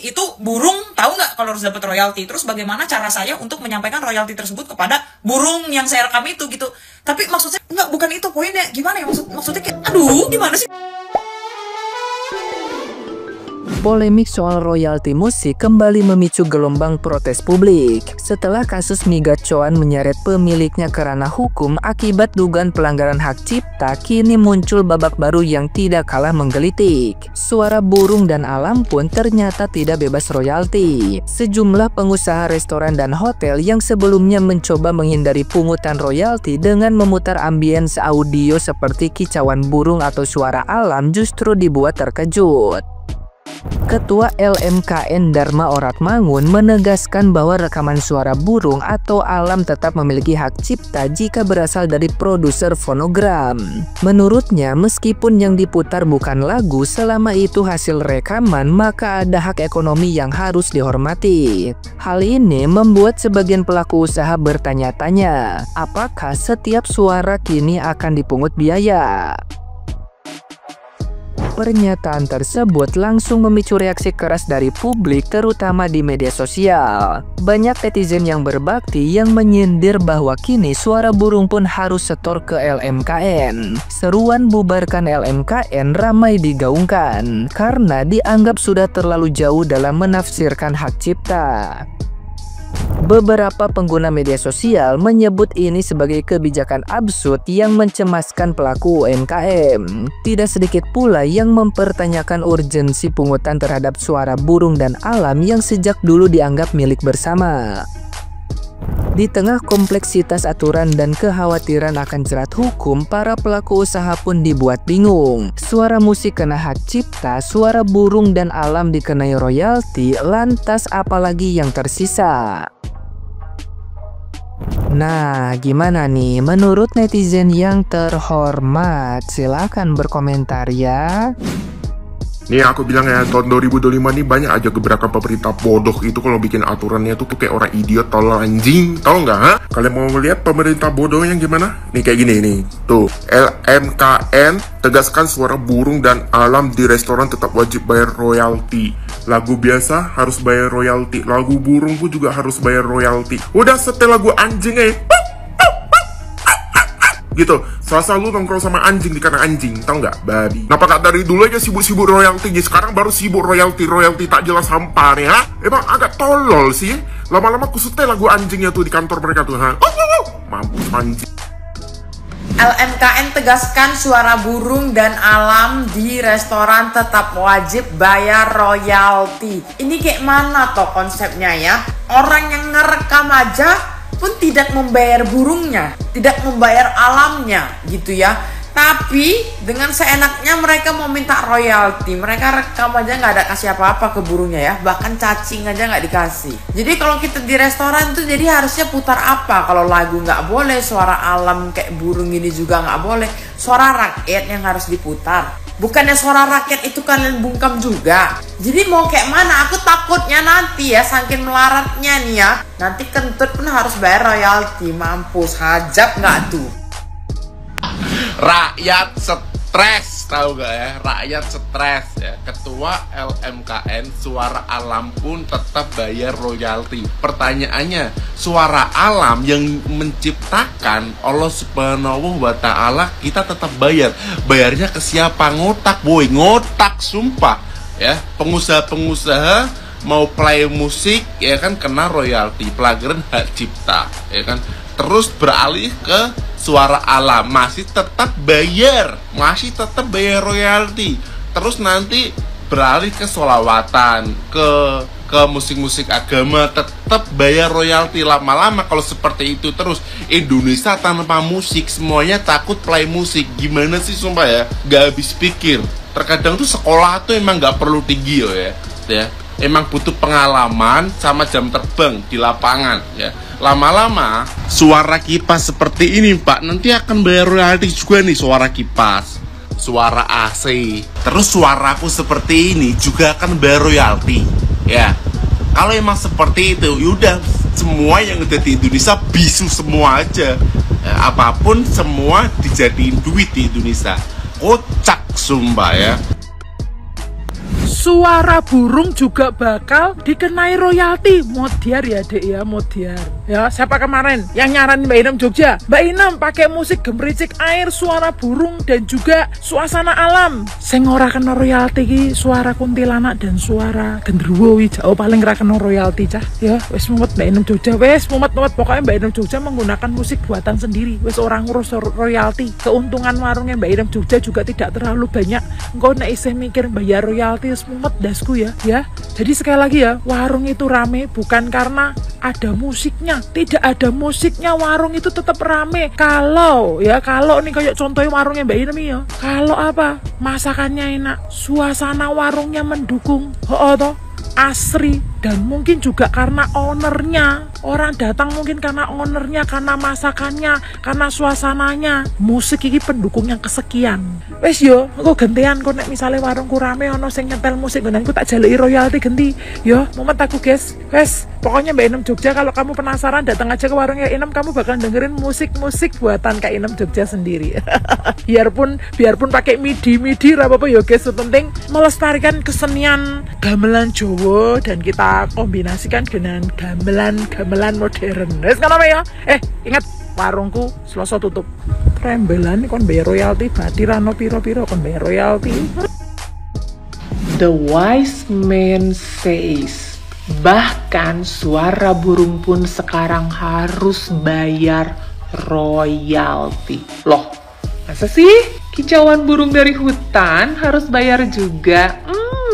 Itu burung tahu nggak kalau harus dapat royalti? Terus bagaimana cara saya untuk menyampaikan royalti tersebut kepada burung yang saya rekam itu gitu? Tapi maksud saya nggak, bukan itu poinnya. Gimana ya maksudnya kayak aduh gimana sih? Polemik soal royalti musik kembali memicu gelombang protes publik setelah kasus Migat Coan menyeret pemiliknya ke ranah hukum akibat dugaan pelanggaran hak cipta. Kini muncul babak baru yang tidak kalah menggelitik. Suara burung dan alam pun ternyata tidak bebas royalti. Sejumlah pengusaha restoran dan hotel yang sebelumnya mencoba menghindari pungutan royalti dengan memutar ambience audio seperti kicauan burung atau suara alam justru dibuat terkejut. Ketua LMKN Dharma Oratmangun menegaskan bahwa rekaman suara burung atau alam tetap memiliki hak cipta jika berasal dari produser fonogram. Menurutnya, meskipun yang diputar bukan lagu, selama itu hasil rekaman, maka ada hak ekonomi yang harus dihormati. Hal ini membuat sebagian pelaku usaha bertanya-tanya, apakah setiap suara kini akan dipungut biaya? Pernyataan tersebut langsung memicu reaksi keras dari publik, terutama di media sosial. Banyak netizen yang berbakti yang menyindir bahwa kini suara burung pun harus setor ke LMKN. Seruan bubarkan LMKN ramai digaungkan karena dianggap sudah terlalu jauh dalam menafsirkan hak cipta. Beberapa pengguna media sosial menyebut ini sebagai kebijakan absurd yang mencemaskan pelaku UMKM. Tidak sedikit pula yang mempertanyakan urgensi pungutan terhadap suara burung dan alam yang sejak dulu dianggap milik bersama. Di tengah kompleksitas aturan dan kekhawatiran akan jerat hukum, para pelaku usaha pun dibuat bingung. Suara musik kena hak cipta, suara burung dan alam dikenai royalti, lantas apalagi yang tersisa? Nah, gimana nih menurut netizen yang terhormat? Silahkan berkomentar ya. Nih aku bilang ya, tahun 2025 nih banyak aja gebrakan pemerintah bodoh itu kalau bikin aturannya tuh kayak orang idiot, tolol anjing, tau nggak? Ha? Kalian mau melihat pemerintah bodoh yang gimana? Nih kayak gini nih, tuh LMKN tegaskan suara burung dan alam di restoran tetap wajib bayar royalti. Lagu biasa harus bayar royalti, lagu burung pun juga harus bayar royalti. Udah setel lagu anjing gitu, selasa lu nongkrong sama anjing di kanan anjing, tau nggak, babi. Kenapa gak dari dulu aja sibuk-sibuk royalti, sekarang baru sibuk royalti tak jelas sampah nih, ha? Emang agak tolol sih, lama-lama aku setel lagu anjingnya tuh di kantor mereka tuh, ha? Mampus anjing. LMKN tegaskan suara burung dan alam di restoran tetap wajib bayar royalti. Ini kayak mana toh konsepnya ya? Orang yang ngerekam aja pun tidak membayar burungnya, tidak membayar alamnya gitu ya. Tapi dengan seenaknya mereka mau minta royalti. Mereka rekam aja nggak ada kasih apa-apa ke burungnya ya, bahkan cacing aja nggak dikasih. Jadi kalau kita di restoran tuh jadi harusnya putar apa? Kalau lagu nggak boleh, suara alam kayak burung ini juga nggak boleh, suara rakyat yang harus diputar. Bukannya suara rakyat itu kalian bungkam juga. Jadi mau kayak mana? Aku takutnya nanti ya, saking melaratnya nih ya, nanti kentut pun harus bayar royalti. Mampus, hajab nggak tuh? Rakyat stres, tahu gak ya? Rakyat stres ya. Ketua LMKN suara alam pun tetap bayar royalti. Pertanyaannya, suara alam yang menciptakan Allah Subhanahu wa Ta'ala kita tetap bayar. Bayarnya ke siapa? Ngotak boy, ngotak sumpah ya. Pengusaha-pengusaha mau play musik ya kan kena royalti, pelanggaran hak cipta ya kan. Terus beralih ke suara alam masih tetap bayar royalti. Terus nanti beralih ke sholawatan, ke musik-musik agama, tetap bayar royalti. Lama-lama kalau seperti itu terus, Indonesia tanpa musik, semuanya takut play musik. Gimana sih sumpah ya, gak habis pikir. Terkadang tuh sekolah tuh emang gak perlu tinggi ya. Emang butuh pengalaman sama jam terbang di lapangan ya. Lama-lama suara kipas seperti ini Pak, nanti akan bayar royalti juga nih. Suara kipas, suara AC, terus suaraku seperti ini juga akan bayar royalti ya. Kalau emang seperti itu, yaudah semua yang ada di Indonesia bisu semua aja ya, apapun semua dijadiin duit di Indonesia. Kocak sumpah ya. suara burung juga bakal dikenai royalti. Modiar ya dek ya, modiar. Ya, siapa kemarin yang nyaranin Mbak Inem Jogja? Mbak Inem pakai musik gemericik air, suara burung dan juga suasana alam. Sing ora kena royalti ki suara kuntilanak dan suara genderuwo jauh paling ra kena royalti cah. Ya, wis mumet Mbak Inem Jogja, wis mumet pokoknya Mbak Inem Jogja menggunakan musik buatan sendiri. Wis orang ngurus royalti. Keuntungan warungnya Mbak Inem Jogja juga tidak terlalu banyak. Engkau nek isih mikir bayar royalti wis mumet dasku ya. Jadi sekali lagi ya, warung itu rame bukan karena ada musiknya. Tidak ada musiknya warung itu tetap rame. Kalau nih kayak contohnya warungnya Mbak Inem ya. Kalau apa? Masakannya enak, suasana warungnya mendukung. Toh asri, dan mungkin juga karena ownernya. Orang datang mungkin karena ownernya, karena masakannya, karena suasananya. Musik ini pendukung yang kesekian. Wes yo, aku gantian kok nek misalnya warungku rame ono sing nyetel musik gonanku tak jalui royalti ganti. Yo, momen aku guys. Wes, pokoknya Mbak Inem Jogja kalau kamu penasaran datang aja ke warungnya Inem, kamu bakal dengerin musik-musik buatan Kak Inem Jogja sendiri. biarpun pakai midi apa-apa yo guys, penting melestarikan kesenian gamelan Jawa dan kita kombinasikan dengan gamelan modern. Wes kan apa ya? Ingat warungku Selasa tutup. Rembelan kon bayar royalti, bati rano piro-piro kon bayar royalti. The wise man says, bahkan suara burung pun sekarang harus bayar royalti. Loh, masa sih? Kicauan burung dari hutan harus bayar juga?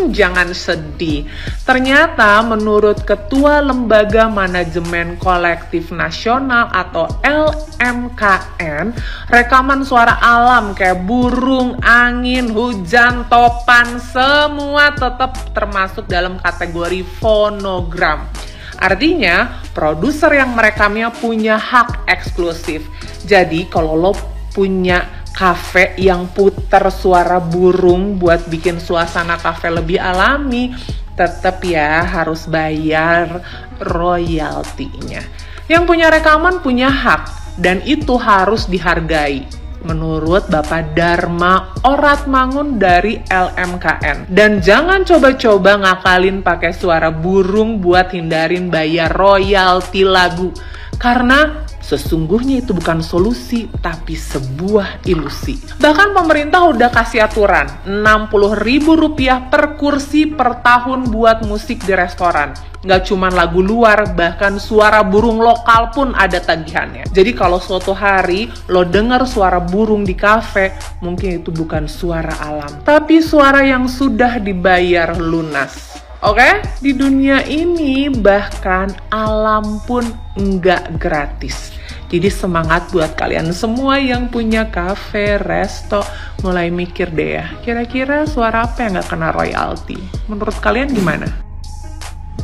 Jangan sedih. Ternyata menurut Ketua Lembaga Manajemen Kolektif Nasional atau LMKN, rekaman suara alam kayak burung, angin, hujan, topan, semua tetap termasuk dalam kategori fonogram. Artinya, produser yang merekamnya punya hak eksklusif. Jadi, kalau lo punya kafe yang putar suara burung buat bikin suasana kafe lebih alami, tetap ya harus bayar royaltinya. Yang punya rekaman punya hak, dan itu harus dihargai. Menurut Bapak Dharma Oratmangun dari LMKN. Dan jangan coba-coba ngakalin pakai suara burung buat hindarin bayar royalti lagu. Karena sesungguhnya itu bukan solusi, tapi sebuah ilusi. Bahkan pemerintah udah kasih aturan, Rp60.000 per kursi per tahun buat musik di restoran. Nggak cuma lagu luar, bahkan suara burung lokal pun ada tagihannya. Jadi kalau suatu hari lo dengar suara burung di kafe, mungkin itu bukan suara alam, tapi suara yang sudah dibayar lunas. Oke, di dunia ini bahkan alam pun nggak gratis. Jadi semangat buat kalian semua yang punya kafe, resto, mulai mikir deh ya, kira-kira suara apa yang nggak kena royalti? Menurut kalian gimana?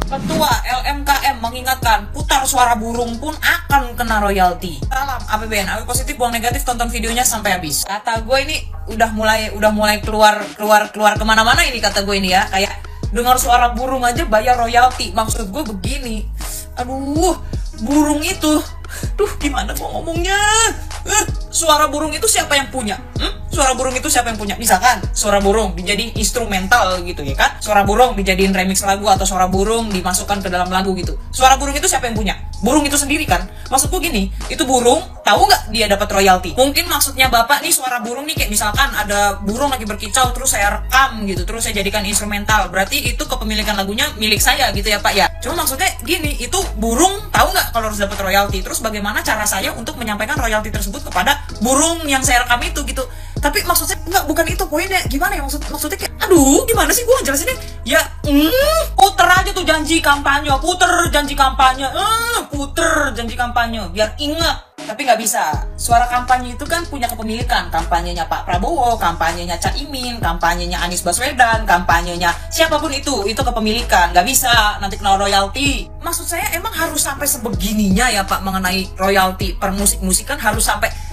Ketua LMKM mengingatkan, putar suara burung pun akan kena royalti. Salam APBN, ambil positif, buang negatif, tonton videonya sampai habis. Kata gue ini udah mulai keluar kemana-mana ini kata gue ini ya, kayak dengar suara burung aja bayar royalti. Maksud gue begini, aduh, burung itu, gimana gue ngomongnya? Suara burung itu siapa yang punya? Suara burung itu siapa yang punya? Misalkan suara burung dijadiin instrumental gitu ya kan? Suara burung dijadiin remix lagu atau suara burung dimasukkan ke dalam lagu gitu. Suara burung itu siapa yang punya? Burung itu sendiri kan? Maksudku gini, itu burung, tahu nggak dia dapat royalti? Mungkin maksudnya Bapak nih suara burung nih kayak misalkan ada burung lagi berkicau terus saya rekam gitu, terus saya jadikan instrumental. Berarti itu kepemilikan lagunya milik saya gitu ya Pak ya. Cuma maksudnya gini, itu burung tahu nggak kalau harus dapat royalti? Terus bagaimana cara saya untuk menyampaikan royalti tersebut kepada burung yang saya rekam itu gitu? Tapi maksudnya enggak, bukan itu poinnya. Gimana ya maksudnya kayak aduh, gimana sih gue ngejelasinnya? Ya, puter aja tuh janji kampanye, puter janji kampanye biar inget. Tapi nggak bisa. Suara kampanye itu kan punya kepemilikan. Kampanyenya Pak Prabowo, kampanyenya Caimin, kampanyenya Anies Baswedan, kampanyenya siapapun itu kepemilikan. Nggak bisa nanti kena royalti. Maksud saya emang harus sampai sebegininya ya Pak mengenai royalti per musik kan harus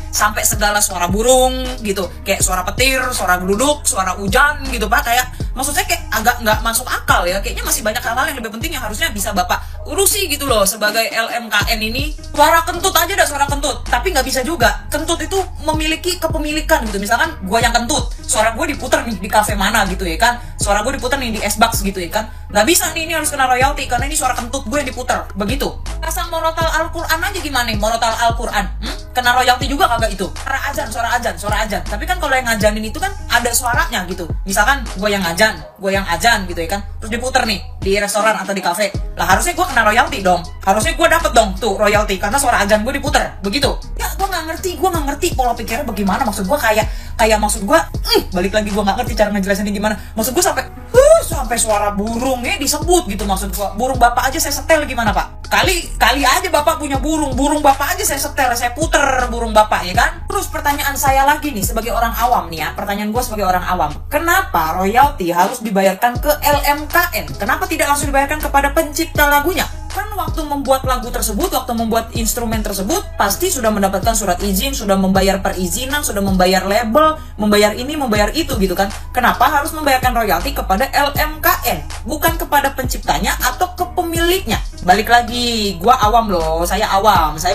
sampai segala suara burung gitu, kayak suara petir, suara geluduk, suara hujan gitu Pak. Kayak maksud saya kayak agak nggak masuk akal ya. Kayaknya masih banyak hal-hal yang lebih penting yang harusnya bisa Bapak urusi gitu loh sebagai LMKN ini. Suara kentut aja ada suara kentut, tapi nggak bisa juga. Kentut itu memiliki kepemilikan gitu. Misalkan gua yang kentut, suara gue diputar nih di kafe mana gitu ya kan, suara gue diputar nih di S-Box gitu ya kan, nggak bisa nih, ini harus kena royalti karena ini suara kentut gue yang diputar, begitu. Asal morotal Al-Quran aja gimana nih, morotal Al-Quran, kena royalti juga kagak itu? Suara azan. Tapi kan kalau yang ngajanin itu kan ada suaranya gitu. Misalkan gue yang ajan gitu ya kan, terus diputer nih di restoran atau di kafe, lah harusnya gue kena royalti dong, harusnya gue dapet dong tuh royalti karena suara ajan gue diputer, begitu. Ya gue nggak ngerti pola pikirnya bagaimana, maksud gue kayak maksud gue, balik lagi gue nggak ngerti cara ngejelasinnya gimana, maksud gue sampai suara burungnya disebut gitu, maksud gue burung bapak aja saya setel gimana pak? Kali aja bapak punya burung bapak aja saya setel, saya puter burung bapak ya kan. Terus pertanyaan saya lagi nih sebagai orang awam nih ya, pertanyaan gue sebagai orang awam, kenapa royalti harus dibayarkan ke LMKN? Kenapa tidak langsung dibayarkan kepada pencipta lagunya? Kan waktu membuat lagu tersebut, waktu membuat instrumen tersebut, pasti sudah mendapatkan surat izin, sudah membayar perizinan, sudah membayar label, membayar ini, membayar itu gitu kan. Kenapa harus membayarkan royalti kepada LMKN, bukan kepada penciptanya atau ke pemiliknya? Balik lagi, gua awam loh, saya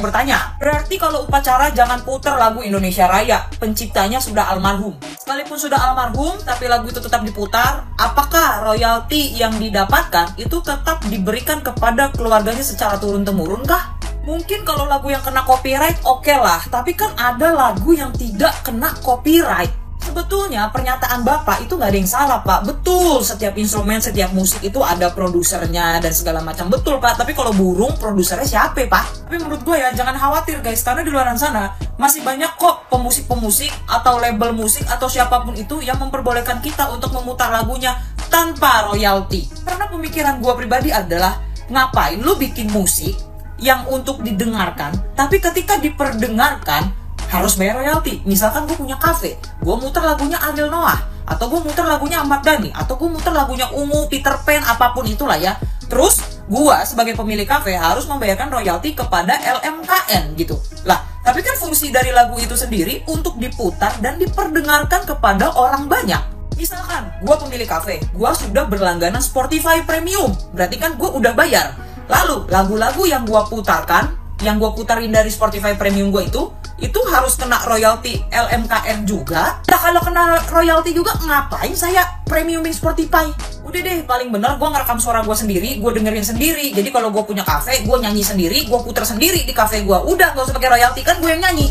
bertanya, berarti kalau upacara jangan putar lagu Indonesia Raya, penciptanya sudah almarhum. Sekalipun sudah almarhum, tapi lagu itu tetap diputar, apakah royalti yang didapatkan itu tetap diberikan kepada keluarganya secara turun-temurun kah? Mungkin kalau lagu yang kena copyright oke lah, tapi kan ada lagu yang tidak kena copyright. Sebetulnya pernyataan Bapak itu nggak ada yang salah Pak. Betul, setiap instrumen, setiap musik itu ada produsernya dan segala macam. Betul Pak, tapi kalau burung produsernya siapa Pak? Tapi menurut gue ya jangan khawatir guys, karena di luar sana masih banyak kok pemusik-pemusik atau label musik atau siapapun itu yang memperbolehkan kita untuk memutar lagunya tanpa royalti. Karena pemikiran gue pribadi adalah, ngapain lu bikin musik yang untuk didengarkan, tapi ketika diperdengarkan harus bayar royalti. Misalkan gue punya kafe, gue muter lagunya Ariel Noah, atau gue muter lagunya Ahmad Dhani, atau gue muter lagunya Ungu, Peter Pan, apapun itulah ya. Terus gue sebagai pemilik kafe harus membayarkan royalti kepada LMKN gitu. Lah, tapi kan fungsi dari lagu itu sendiri untuk diputar dan diperdengarkan kepada orang banyak. Misalkan gue pemilik kafe, gue sudah berlangganan Spotify Premium, berarti kan gue udah bayar. Lalu lagu-lagu yang gue putarkan, yang gue putarin dari Spotify Premium gue itu harus kena royalti LMKN juga. Nah kalau kena royalti juga ngapain saya premiumin Spotify? Udah deh, paling bener gue ngerekam suara gue sendiri, gue dengerin sendiri. Jadi kalau gue punya kafe, gue nyanyi sendiri, gue puter sendiri di kafe gue. Udah, gak usah pakai royalti, kan gue yang nyanyi.